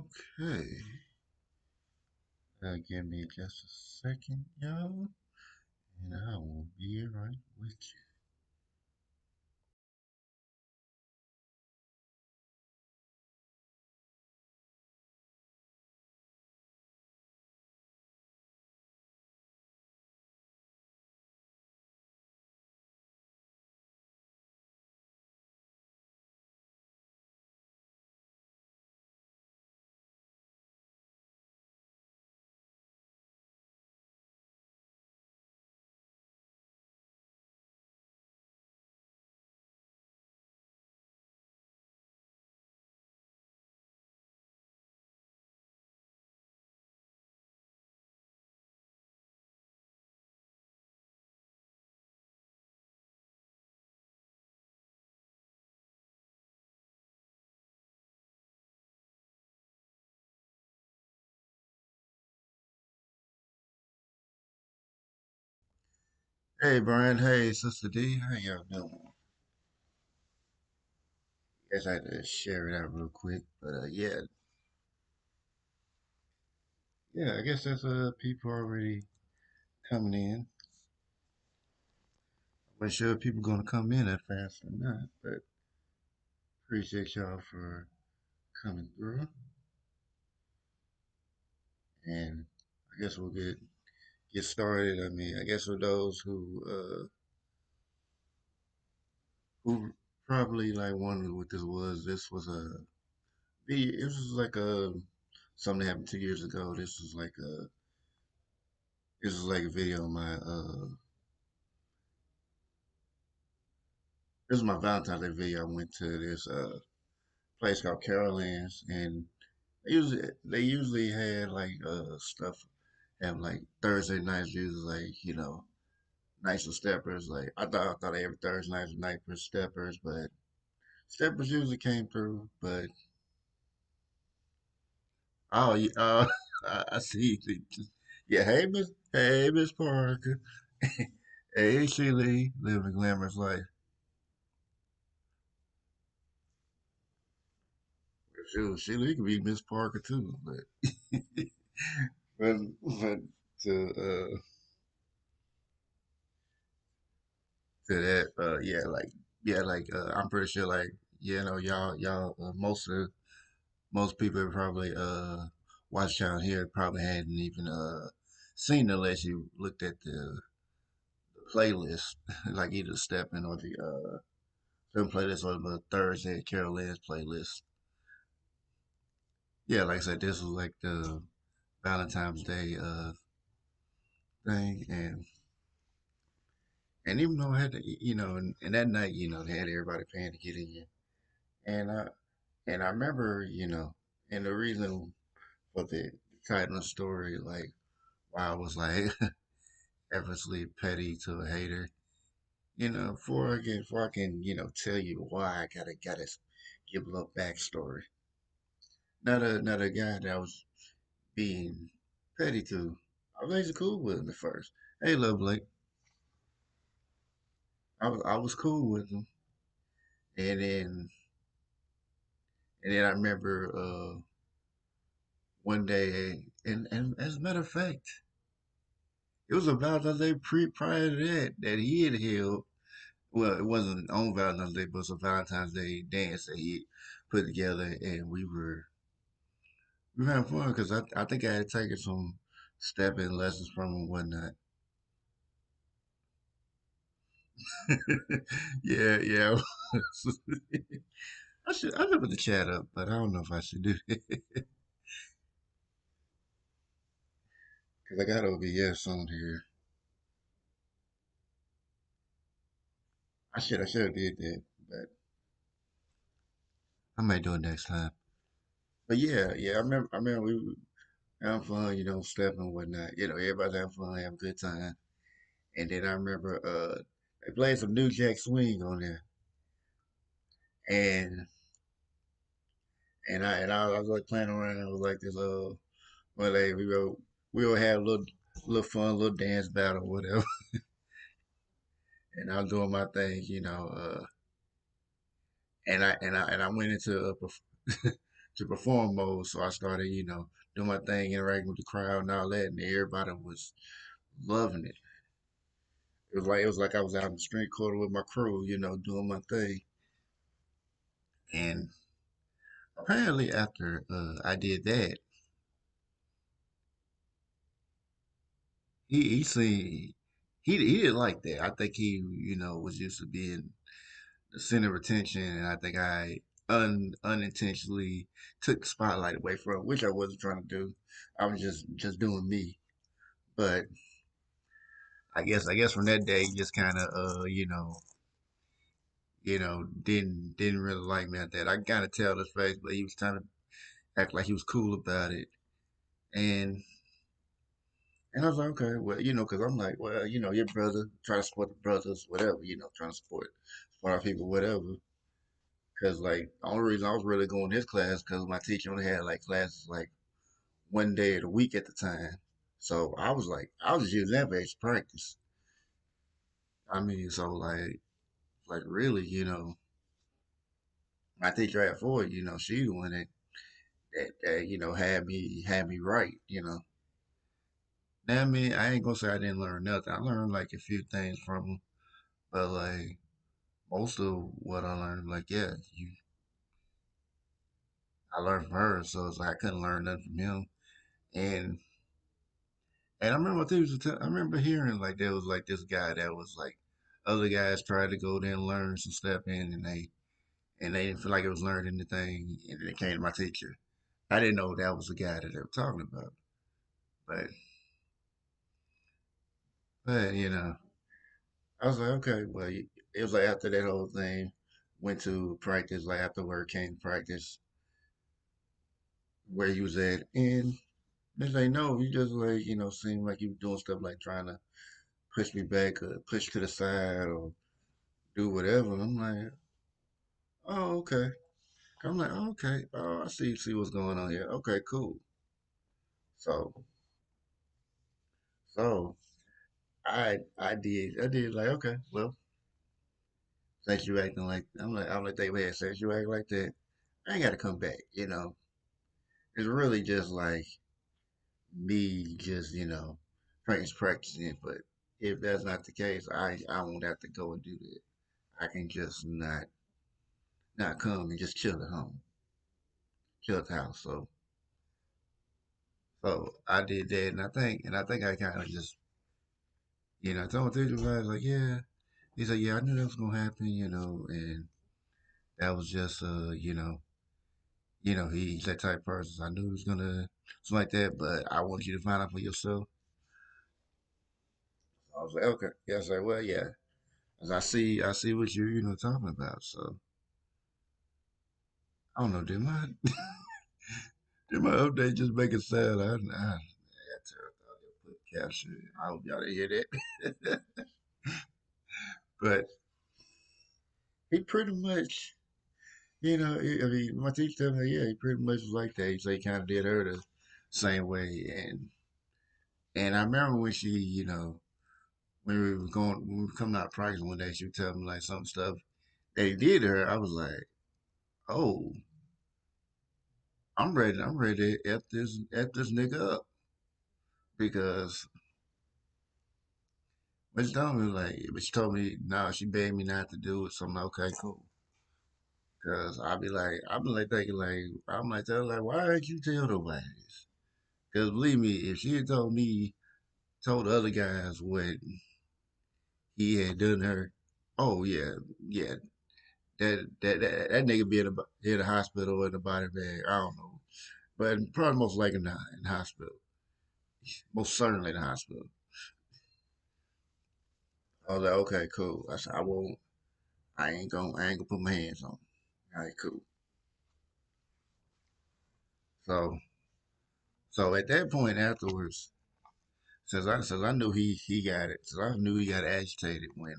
Okay, give me just a second, y'all, and I will be right with you. Hey, Brian. Hey, Sister D. How y'all doing? Guess I had to share it out real quick, but yeah. I guess that's people already coming in. I'm not sure if people gonna come in that fast or not, but appreciate y'all for coming through. And I guess we'll get started. I mean, I guess for those who probably like wondered what this was a it was like a something that happened 2 years ago. This was like a video of my this is my Valentine's Day video. I went to this place called Carolyn's, and they usually had like stuff, have like Thursday nights usually, like, nights of steppers. Like I thought every Thursday night was night for steppers, but steppers usually came through. But oh yeah, I see. Yeah, hey Miss Parker. Hey Sheila, living a glamorous life. Shoot, Sheila could be Miss Parker too, but but to to that, I'm pretty sure, like, y'all, most people have probably watched down here probably hadn't even seen it unless you looked at the playlist, like either stepping or the certain playlist or the Thursday Carol Lynn's playlist. Yeah, like I said, this was like the Valentine's Day thing, and even though I had to, and that night, they had everybody paying to get in, and I remember, and the reason for the title of the story, like, why I was like effortlessly petty to a hater, before I can, tell you why I gotta give a little backstory. Not a guy that I was being petty to. I was actually cool with him at first. Hey, love Blake. I was cool with him, and then I remember one day, and as a matter of fact, it was a Valentine's Day prior to that he had held. Well, it wasn't on Valentine's Day, but it was a Valentine's Day dance that he put together, and we were having fun because I think I had taken some stepping lessons from him and whatnot. Yeah, yeah. I should put the chat up, but I don't know if I should do it because I got OBS on here. I should have did that, but I might do it next time. But yeah. I remember we were having fun, stepping and whatnot. Everybody's having fun, having a good time. And then I remember they played some New Jack Swing on there, and and I was like playing around with like this well, like we will have a little fun, little dance battle, whatever. And I was doing my thing, and I went into to perform mode. So I started, doing my thing, interacting with the crowd and all that, and everybody was loving it. It was like I was out in the street corner with my crew, doing my thing. And apparently, after I did that, he see he didn't like that. I think he, was used to being the center of attention, and I think I unintentionally took the spotlight away from him, which I wasn't trying to do. I was just doing me. But I guess from that day, he just kind of didn't really like me at that. I kind of tell his face, but he was trying to act like he was cool about it, and I was like, okay, well, because I'm like, well, your brother, try to support the brothers, whatever, trying to support our people, whatever. Because like the only reason I was really going to his class because my teacher only had like classes like one day of the week at the time. So I was just using that as practice. I mean, so like really, my teacher at Ford, she the one that had me right. Now I mean, I ain't gonna say I didn't learn nothing. I learned like a few things from him, but like most of what I learned, like yeah, I learned from her, so it's like I couldn't learn nothing from him. And I remember I remember hearing like there was like this guy that was like other guys tried to go there and learn some stuff in, and they didn't feel like it was learning anything, and then it came to my teacher. I didn't know that was the guy that they were talking about, but I was like, okay, well, it was like after that whole thing, went to practice, like after work came to practice where he was at, and they say no, you just like seemed like you were doing stuff like trying to push me back or push to the side or do whatever. And I'm like, oh, okay. I'm like, oh, okay. Oh, I see what's going on here. Okay, cool. So so I did like, okay, well, since you acting like I'm like they had since you act like that, I ain't gotta come back, It's really just like me just, practicing, but if that's not the case, I won't have to go and do that. I can just not come and just chill at home, chill at the house. So I did that, and I think I kind of just, I told my teacher, I was like, yeah. He said, yeah, I knew that was gonna happen, and that was just, he's that type of person. So I knew he was gonna something like that, but I want you to find out for yourself. I was like, okay. Yeah, I was like, well, yeah. As I see what you're, talking about. So I don't know, did my update just make it sound? I put caption. I hope y'all didn't hear that. But he pretty much, I mean, my teacher told me, yeah, he pretty much was like that. So he kind of did her the same way, and I remember when she, when we were coming out of practice one day, she would tell me like some stuff that he did to her. I was like, oh, I'm ready to F this nigga up because but she told me, no, she begged me not to do it. So I'm like, okay, cool. Cause I'll be like thinking like, I'm like, tell her, like, why didn't you tell nobody this? Cause believe me, if she had told the other guys what he had done to her, oh yeah, yeah, that nigga be in the hospital or in the body bag. I don't know, but probably most likely not in the hospital. Most certainly in the hospital. I was like, okay, cool. I said, I won't. I ain't gonna put my hands on him. All right, cool. So so at that point afterwards, since I knew he got it, since I knew he got agitated when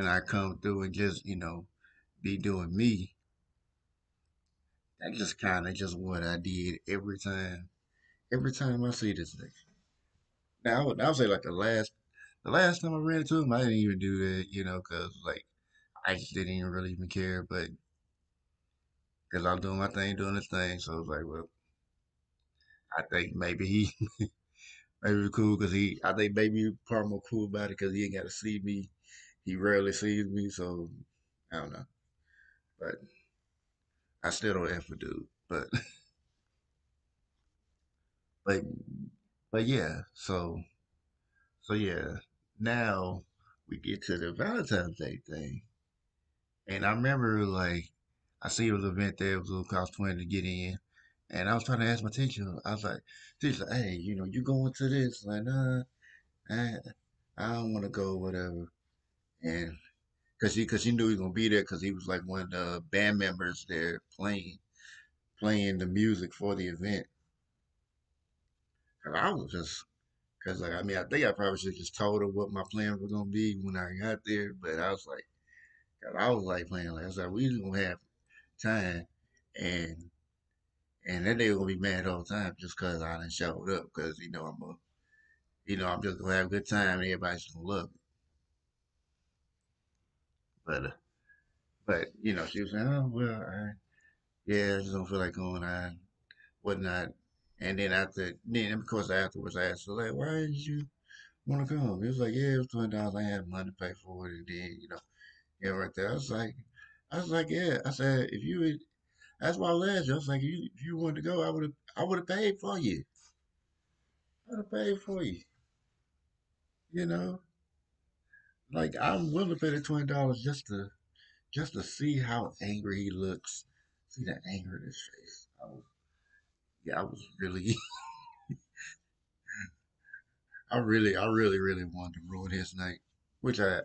I come through and just be doing me. That just kind of just what I did every time. Every time I see this nigga. Now I would say like the last time I ran into him, I didn't even do that, cause like I just didn't even really even care. But because I'm doing my thing, doing the thing. So I was like, well, I think maybe he maybe it's cool because I think maybe he probably more cool about it because he ain't got to see me. He rarely sees me, so I don't know. But I still don't F a dude. But but yeah. So yeah. Now we get to the Valentine's Day thing, and I remember like I see it was an event there. It was a little cost 20 to get in, and I was trying to ask my teacher. I was like, teacher, hey, you going to this? Like, nah, I, I don't want to go, whatever. And cause she knew he was gonna be there, cause he was like one of the band members there playing the music for the event. Cause I was just, cause like I mean I think I probably should just told her what my plans were gonna be when I got there, but I was like, cause I was like playing like I was like we just gonna have time, and then they were gonna be mad all the time just cause I didn't showed up, cause I'm just gonna have a good time and everybody's just gonna love it. But she was saying, oh well, yeah, I just don't feel like going on, whatnot. And then of course afterwards I asked her like, why did you want to come? He was like, yeah, it was $20. I had money to pay for it, and then yeah, right there. I was like, yeah. I said, if you would, that's why I asked you. I was like, if you wanted to go, I would have paid for you. I would have paid for you. You know, like I'm willing to pay the $20 just to see how angry he looks, see the anger in his face. Yeah, I was really, I really, really wanted to ruin his night, which I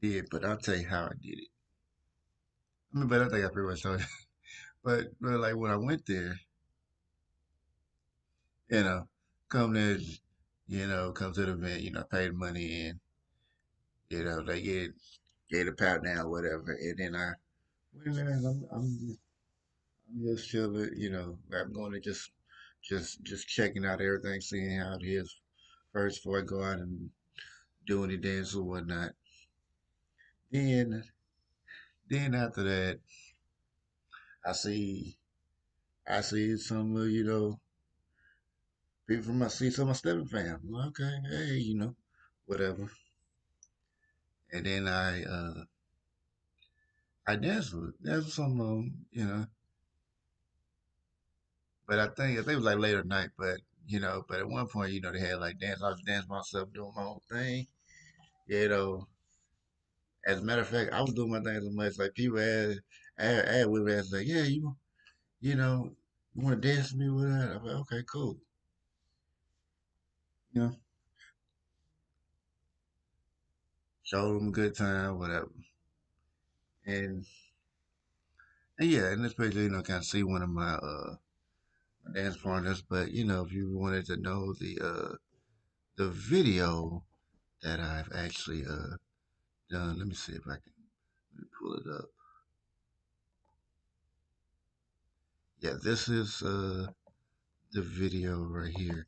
did, but I'll tell you how I did it. I mean, but I think I pretty much told you. But like when I went there, you know, come there, come to the event, pay the money in, they get a pat down, whatever, and then I went in there and I'm just chilling, I'm going to just checking out everything, seeing how it is first before I go out and do any dance or whatnot. Then then after that, I see I see some people from my see some of my stepping fam. I'm like, okay, hey, whatever. And then I danced with some of them, but I think it was like later at night, but at one point, they had like dance. I was dancing myself, doing my own thing, you know. As a matter of fact, I was doing my thing so much like people had with me, like, yeah, you know, you want to dance with me with that? I'm like, okay, cool, you know, showed them a good time, whatever, and yeah, and especially kind of see one of my dance partners, but if you wanted to know the video that I've actually done, let me see if I can pull it up. Yeah, this is the video right here.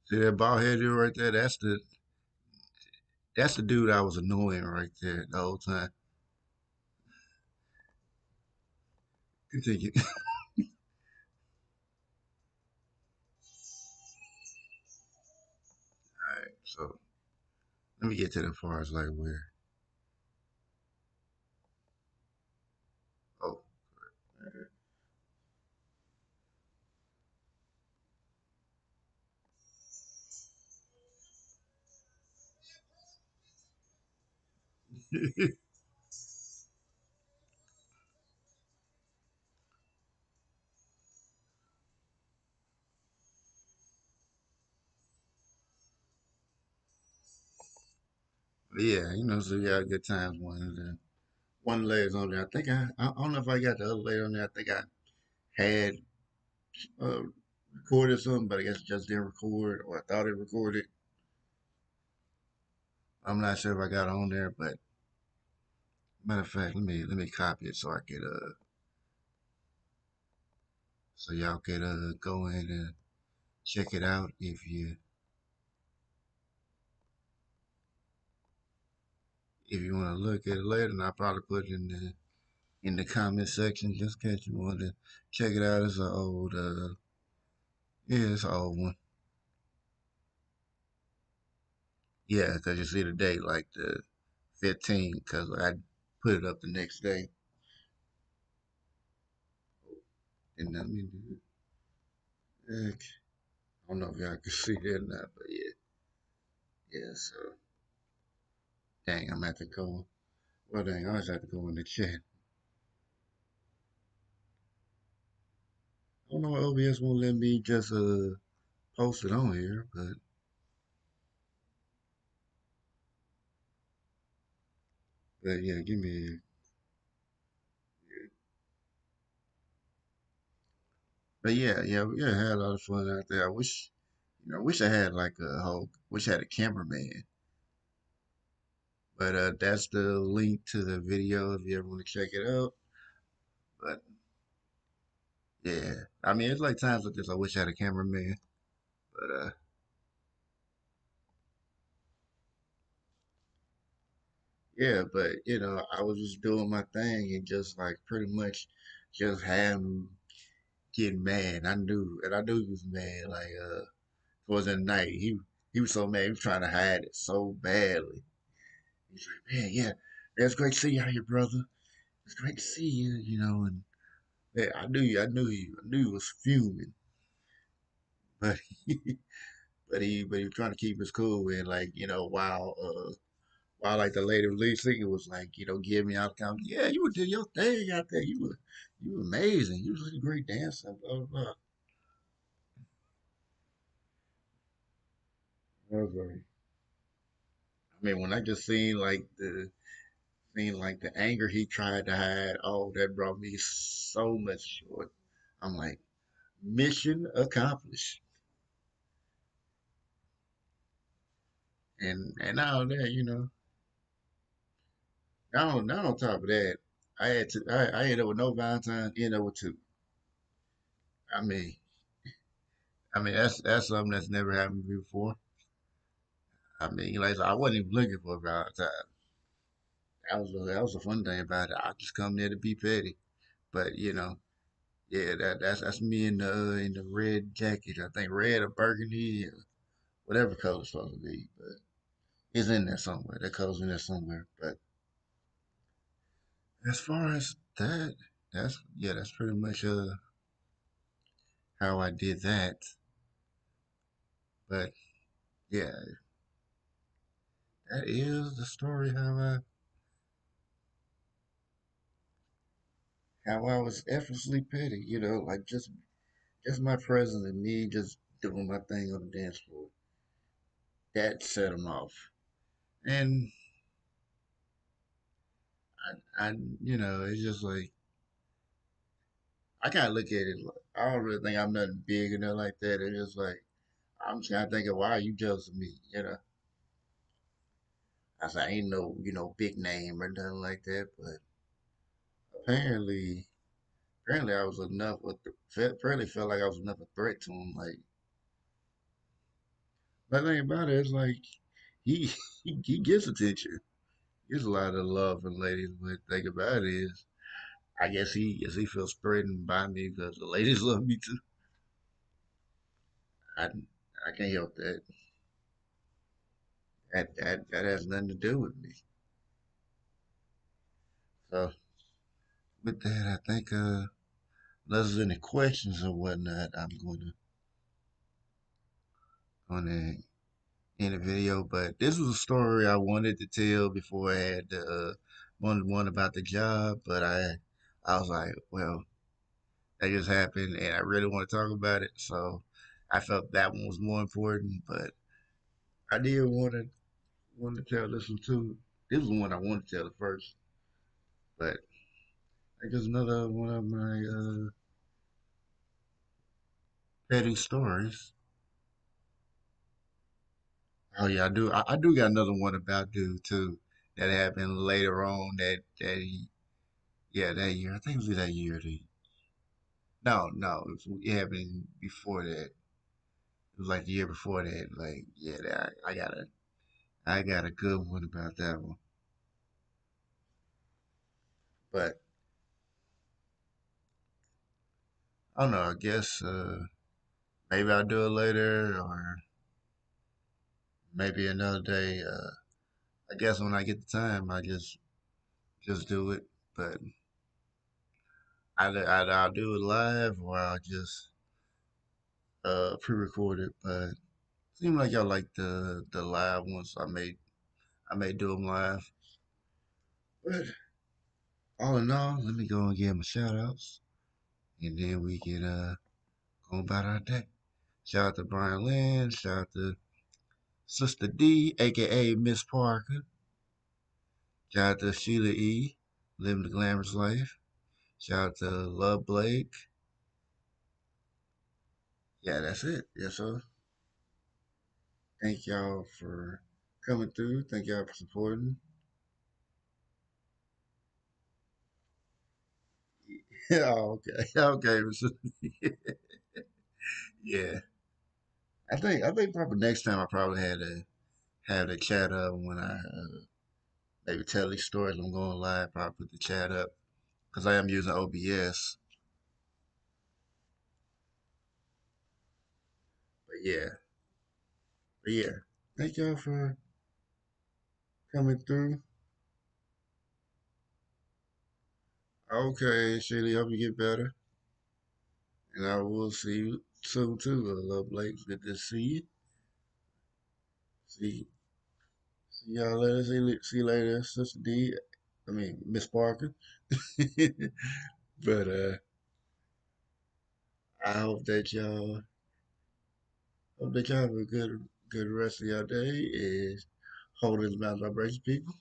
See that bald head dude right there? That's the dude I was annoying right there the whole time. Continue. All right, so let me get to the parts like where. Oh, yeah, so you had good times one layers on there. I think I don't know if I got the other layer on there. I think I had uh, recorded something, but I guess it just didn't record, or I thought it recorded. I'm not sure if I got it on there, but matter of fact, let me copy it so I could so y'all could go in and check it out if you want to look at it later. And I'll probably put it in the comment section just in case you want to check it out. It's an old yeah, it's an old one. Yeah, because you see the date like the 15th, because I put it up the next day. And I mean, I don't know if y'all can see that or not, but yeah, yeah. So dang, I'm at to go. Well, dang, I always have to go in the chat. I don't know why OBS won't let me just post it on here, but yeah, give me. But yeah, yeah, yeah, I had a lot of fun out there. I wish, I wish I had like a whole, wish I had a cameraman. But that's the link to the video if you ever want to check it out. But yeah, I mean, it's like times like this. I wish I had a cameraman. But yeah, but I was just doing my thing and just like pretty much just had him getting mad. I knew he was mad. Like towards the night, he was so mad. He was trying to hide it so badly. He's like, man, yeah, it's great to see you out here, brother. It's great to see you, and yeah, I knew he was fuming, but but he was trying to keep his cool and like while like the lady lead singer was like giving me out count, yeah, you were doing your thing out there, you were amazing, you was a great dancer, blah blah blah. I was like, I mean, when I just seen like the anger he tried to hide, oh, that brought me so much joy. I'm like, mission accomplished. And now that not on top of that, I ended up with no Valentine, ended up with two. I mean, that's something that's never happened before. I mean, like I wasn't even looking for a Valentine. That was the fun thing about it. I just come there to be petty, but yeah, that's me in the red jacket. I think red or burgundy, or whatever color it's supposed to be, but it's in there somewhere. That color's in there somewhere. But as far as that, that's pretty much how I did that. But yeah, that is the story how I was effortlessly petty. Like just my presence and me just doing my thing on the dance floor. That set him off. And it's just like I kind of look at it. I don't really think I'm nothing big or nothing like that. It's just like I'm just kind of thinking, why are you jealous of me? I said I ain't no big name or nothing like that, but apparently apparently I was enough. Apparently felt like I was enough a threat to him. Like the thing about it is like he he gets attention. He gets a lot of love from ladies. But the thing about it is, I guess he feels threatened by me because the ladies love me too. I I can't help that. That has nothing to do with me. So with that, I think unless there's any questions or whatnot, I'm gonna end the video. But this was a story I wanted to tell before I had the one about the job. But I was like, well, that just happened, and I really want to talk about it. So I felt that one was more important. But I did want to tell this one too. This was the one I wanted to tell the first, but I guess another one of my petty stories. Oh yeah, I do got another one about dude too that happened later on that he yeah that year. I think it was that year. No, no, it happened before that. It was like the year before that. Like, yeah, I got a good one about that one. But I don't know. I guess maybe I'll do it later, or maybe another day. I guess when I get the time, I just do it. But I'll do it live, or I'll just pre-record it. But seems like y'all like the live ones. I may do them live. But all in all, let me go and give them a shout outs, and then we can go about our day. Shout out to Brian Lynn. Shout out to Sister D, aka Miss Parker. Shout out to Sheila E, living the glamorous life. Shout out to Love Blake. Yeah, that's it. Yes, sir. Thank y'all for coming through. Thank y'all for supporting. Yeah, okay, okay. Yeah, I think probably next time I probably had to have the chat up when I maybe tell these stories. I'm going live. Probably put the chat up because I am using OBS. But yeah. Thank y'all for coming through. Okay, Shady, hope you get better, and I will see you soon too. Love Blake, good to see you. See, see y'all later. See you later, Sister D. I mean, Miss Parker. But I hope that y'all have a good rest of your day. Is holding the mouth vibration, people.